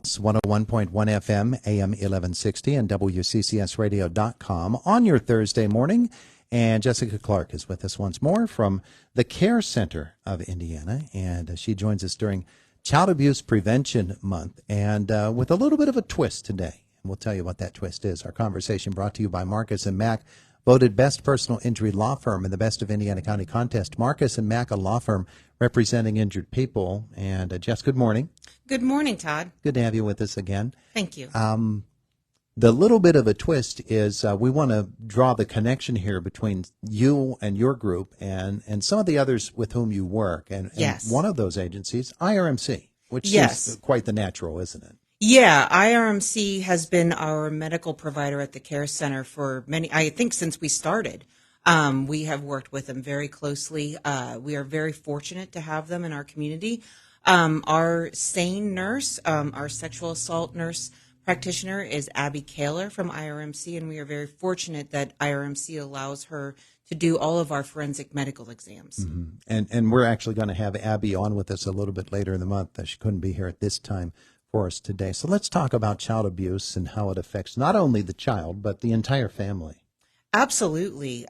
It's 101.1 FM, AM 1160, and WCCSradio.com on your Thursday morning. And Jessica Clark is with us once more from the Care Center of Indiana, and she joins us during Child Abuse Prevention Month, and with a little bit of a twist today. And we'll tell you what that twist is. Our conversation brought to you by Marcus & Mack, voted Best Personal Injury Law Firm in the Best of Indiana County contest. Marcus & Mack, a law firm representing injured people. And Jess, good morning. Good morning, Todd. Good to have you with us again. Thank you. The little bit of a twist is we want to draw the connection here between you and your group and some of the others with whom you work. And Yes. one of those agencies, IRMC, which Yes. is quite the natural, isn't it? Yeah, IRMC has been our medical provider at the Care Center for I think since we started. We have worked with them very closely. We are very fortunate to have them in our community. Our SANE nurse, our sexual assault nurse practitioner is Abby Kaler from IRMC, and we are very fortunate that IRMC allows her to do all of our forensic medical exams. Mm-hmm. And we're actually going to have Abby on with us a little bit later in the month. She couldn't be here at this time for us today. So let's talk about child abuse and how it affects not only the child, but the entire family. Absolutely.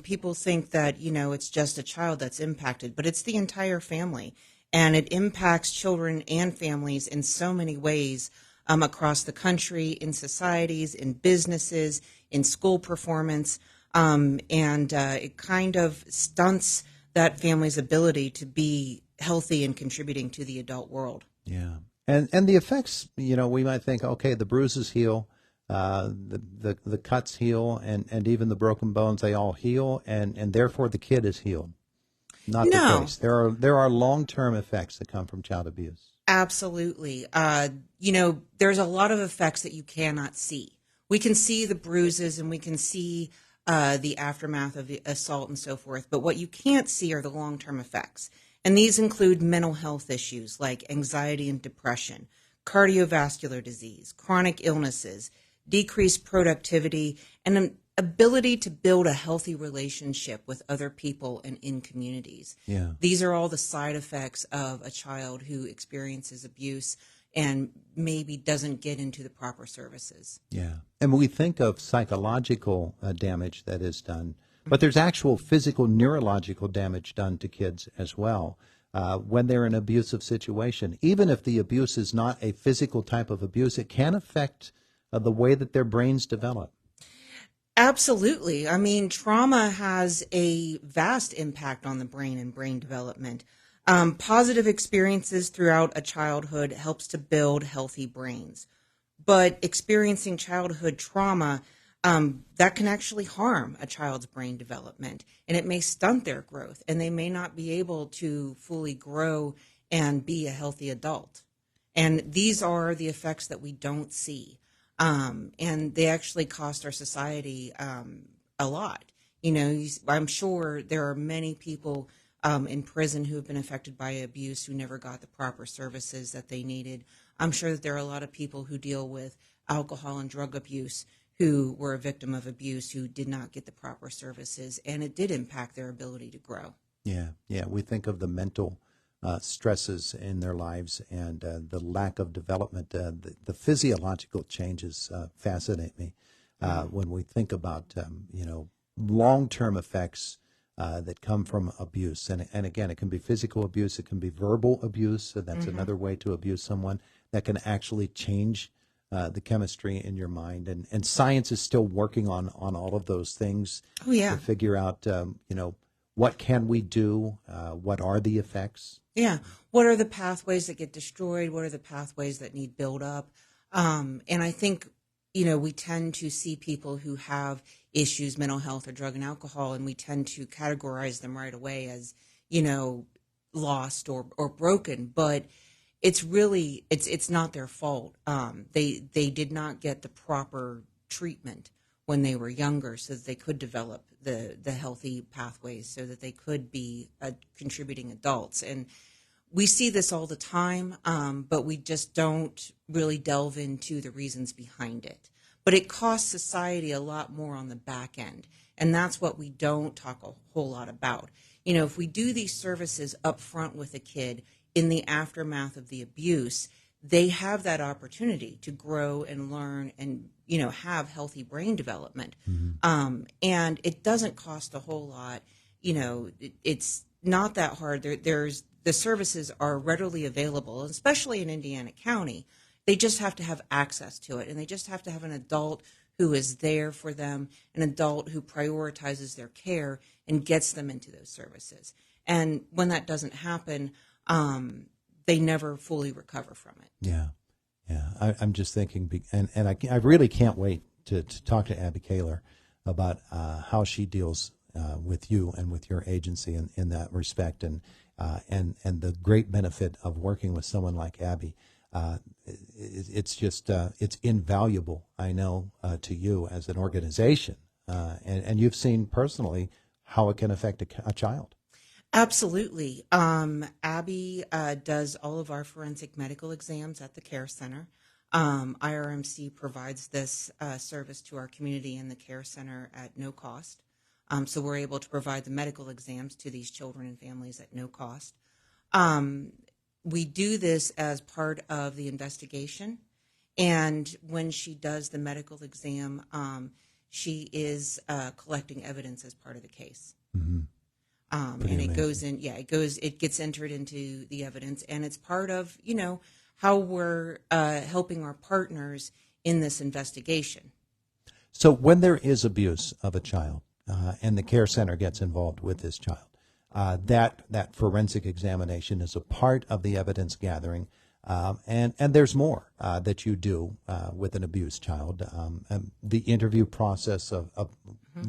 People think that, it's just a child that's impacted, but it's the entire family. And it impacts children and families in so many ways across the country, in societies, in businesses, in school performance. It kind of stunts that family's ability to be healthy and contributing to the adult world. Yeah. And the effects, we might think, okay, the bruises heal, the cuts heal, and even the broken bones, they all heal, and therefore the kid is healed. Not the case. There are long-term effects that come from child abuse. Absolutely. There's a lot of effects that you cannot see. We can see the bruises and we can see the aftermath of the assault and so forth, but what you can't see are the long-term effects. And these include mental health issues like anxiety and depression, cardiovascular disease, chronic illnesses, decreased productivity, and an ability to build a healthy relationship with other people and in communities. Yeah. These are all the side effects of a child who experiences abuse and maybe doesn't get into the proper services. Yeah. And when we think of psychological damage that is done, but there's actual physical, neurological damage done to kids as well when they're in an abusive situation. Even if the abuse is not a physical type of abuse, it can affect the way that their brains develop. Absolutely. I mean, trauma has a vast impact on the brain and brain development. Positive experiences throughout a childhood helps to build healthy brains. But experiencing childhood trauma, that can actually harm a child's brain development, and it may stunt their growth, and they may not be able to fully grow and be a healthy adult. And these are the effects that we don't see. And they actually cost our society a lot. I'm sure there are many people in prison who have been affected by abuse who never got the proper services that they needed. I'm sure that there are a lot of people who deal with alcohol and drug abuse who were a victim of abuse who did not get the proper services, and it did impact their ability to grow. Yeah. We think of the mental stresses in their lives and the lack of development. The physiological changes fascinate me when we think about, long-term effects that come from abuse. And again, it can be physical abuse. It can be verbal abuse. So that's another way to abuse someone that can actually change the chemistry in your mind. And science is still working on all of those things to figure out, what can we do? What are the effects? Yeah. What are the pathways that get destroyed? What are the pathways that need build up? And I think, we tend to see people who have issues, mental health or drug and alcohol, and we tend to categorize them right away as, lost or broken. But it's really, it's not their fault. They did not get the proper treatment when they were younger so that they could develop the healthy pathways so that they could be contributing adults. And we see this all the time, but we just don't really delve into the reasons behind it. But it costs society a lot more on the back end, and that's what we don't talk a whole lot about. If we do these services up front with a kid in the aftermath of the abuse, they have that opportunity to grow and learn and, have healthy brain development. And it doesn't cost a whole lot. It's not that hard. The services are readily available, especially in Indiana County. They just have to have access to it, and they just have to have an adult who is there for them, an adult who prioritizes their care and gets them into those services. And when that doesn't happen, they never fully recover from it. Yeah. I'm just thinking, and I really can't wait to talk to Abby Kaler about how she deals with you and with your agency in that respect, and the great benefit of working with someone like Abby. It's just it's invaluable, I know, to you as an organization, and you've seen personally how it can affect a child. Absolutely. Abby does all of our forensic medical exams at the care center. IRMC provides this service to our community in the care center at no cost. So we're able to provide the medical exams to these children and families at no cost. We do this as part of the investigation. And when she does the medical exam, she is collecting evidence as part of the case. Mm-hmm. And it goes in, it gets entered into the evidence, and it's part of, how we're helping our partners in this investigation. So when there is abuse of a child, and the care center gets involved with this child, that forensic examination is a part of the evidence gathering, and there's more that you do with an abused child. The interview process of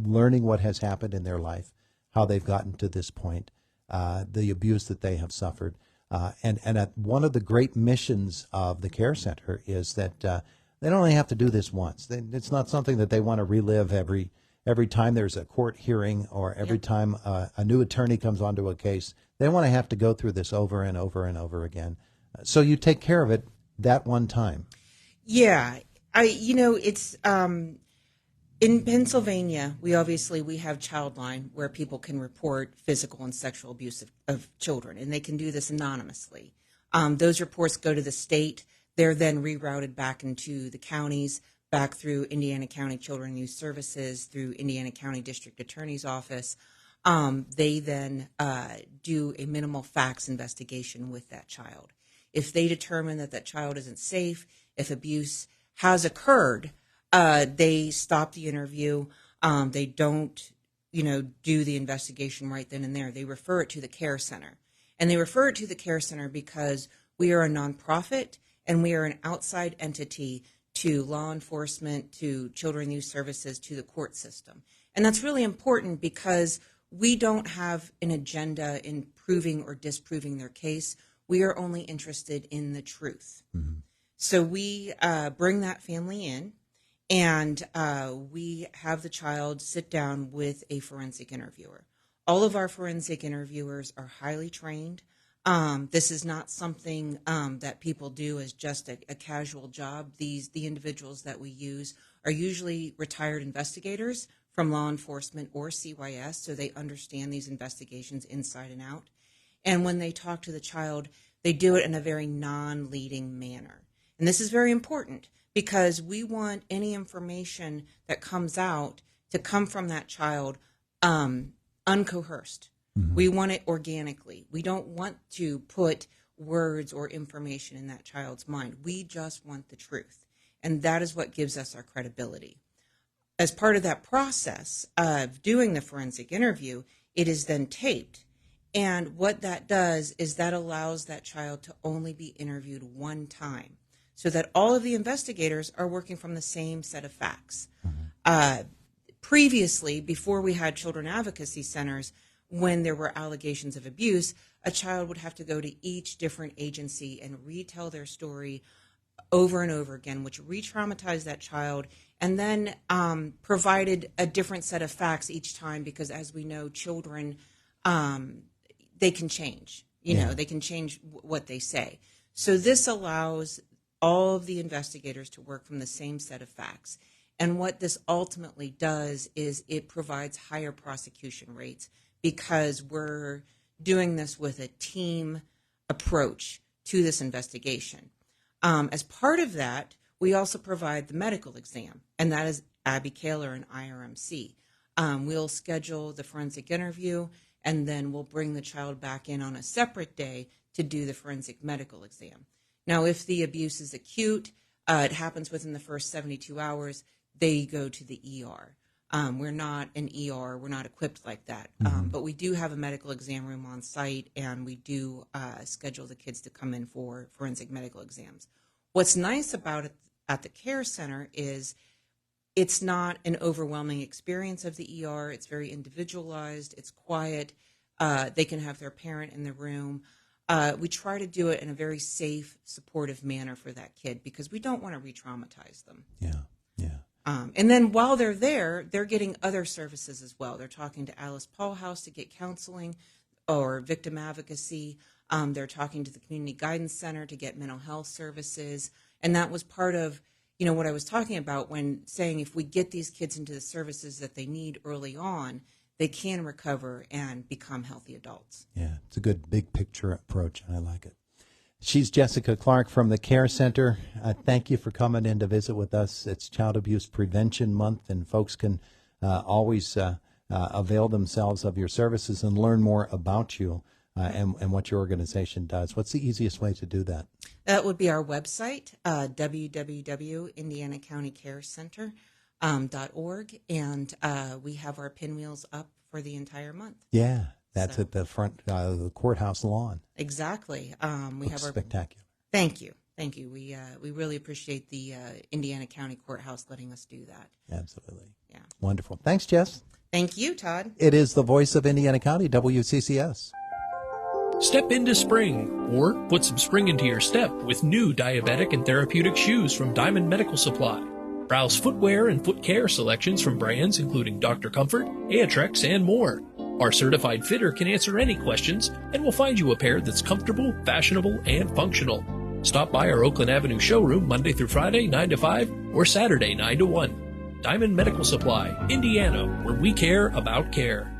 learning what has happened in their life, how they've gotten to this point, the abuse that they have suffered. And one of the great missions of the care center is that they don't only have to do this once. It's not something that they want to relive every time there's a court hearing or every time a new attorney comes onto a case. They want to have to go through this over and over and over again. So you take care of it that one time. Yeah. It's... In Pennsylvania, we have Childline, where people can report physical and sexual abuse of children, and they can do this anonymously. Those reports go to the state. They're then rerouted back into the counties, back through Indiana County Children and Youth Services, through Indiana County District Attorney's Office. They then do a minimal facts investigation with that child. If they determine that child isn't safe, if abuse has occurred, they stop the interview. They don't, do the investigation right then and there. They refer it to the care center. And they refer it to the care center because we are a nonprofit and we are an outside entity to law enforcement, to children and youth services, to the court system. And that's really important because we don't have an agenda in proving or disproving their case. We are only interested in the truth. Mm-hmm. So we bring that family in. And we have the child sit down with a forensic interviewer. All of our forensic interviewers are highly trained. This is not something that people do as just a casual job. The individuals that we use are usually retired investigators from law enforcement or CYS, so they understand these investigations inside and out. And when they talk to the child, they do it in a very non-leading manner. And this is very important, because we want any information that comes out to come from that child uncoerced. Mm-hmm. We want it organically. We don't want to put words or information in that child's mind. We just want the truth. And that is what gives us our credibility. As part of that process of doing the forensic interview, it is then taped. And what that does is that allows that child to only be interviewed one time, so that all of the investigators are working from the same set of facts. Mm-hmm. Previously, before we had children advocacy centers, when there were allegations of abuse, a child would have to go to each different agency and retell their story over and over again, which re-traumatized that child, and then provided a different set of facts each time, because as we know, children, they can change. They can change what they say. So this allows all of the investigators to work from the same set of facts. And what this ultimately does is it provides higher prosecution rates, because we're doing this with a team approach to this investigation. As part of that, we also provide the medical exam, and that is Abby Kaler and IRMC. We'll schedule the forensic interview, and then we'll bring the child back in on a separate day to do the forensic medical exam. Now, if the abuse is acute, it happens within the first 72 hours, they go to the ER. We're not an ER. We're not equipped like that. But we do have a medical exam room on site, and we do schedule the kids to come in for forensic medical exams. What's nice about it at the care center is it's not an overwhelming experience of the ER. It's very individualized. It's quiet. They can have their parent in the room. We try to do it in a very safe, supportive manner for that kid because we don't want to re-traumatize them. Yeah. And then while they're there, they're getting other services as well. They're talking to Alice Paul House to get counseling or victim advocacy. They're talking to the Community Guidance Center to get mental health services. And that was part of, what I was talking about when saying if we get these kids into the services that they need early on, they can recover and become healthy adults. Yeah, it's a good big picture approach. I like it. She's Jessica Clark from the Care Center. Thank you for coming in to visit with us. It's Child Abuse Prevention Month, and folks can always avail themselves of your services and learn more about you and what your organization does. What's the easiest way to do that? That would be our website, www.indianacountycarecenter.org, and we have our pinwheels up for the entire month. Yeah. That's at the front of the courthouse lawn. Exactly. We have our spectacular. Thank you. We really appreciate the Indiana County Courthouse letting us do that. Absolutely. Yeah. Wonderful. Thanks, Jess. Thank you, Todd. It is the voice of Indiana County, WCCS. Step into spring, or put some spring into your step with new diabetic and therapeutic shoes from Diamond Medical Supply. Browse footwear and foot care selections from brands including Dr. Comfort, Aetrex, and more. Our certified fitter can answer any questions and will find you a pair that's comfortable, fashionable, and functional. Stop by our Oakland Avenue showroom Monday through Friday, 9 to 5, or Saturday, 9 to 1. Diamond Medical Supply, Indiana, where we care about care.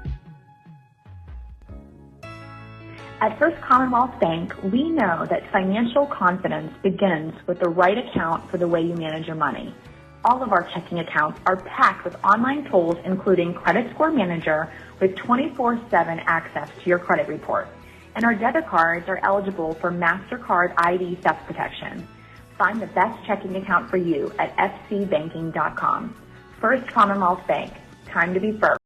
At First Commonwealth Bank, we know that financial confidence begins with the right account for the way you manage your money. All of our checking accounts are packed with online tools, including Credit Score Manager, with 24/7 access to your credit report. And our debit cards are eligible for MasterCard ID theft protection. Find the best checking account for you at fcbanking.com. First Commonwealth Bank. Time to be first.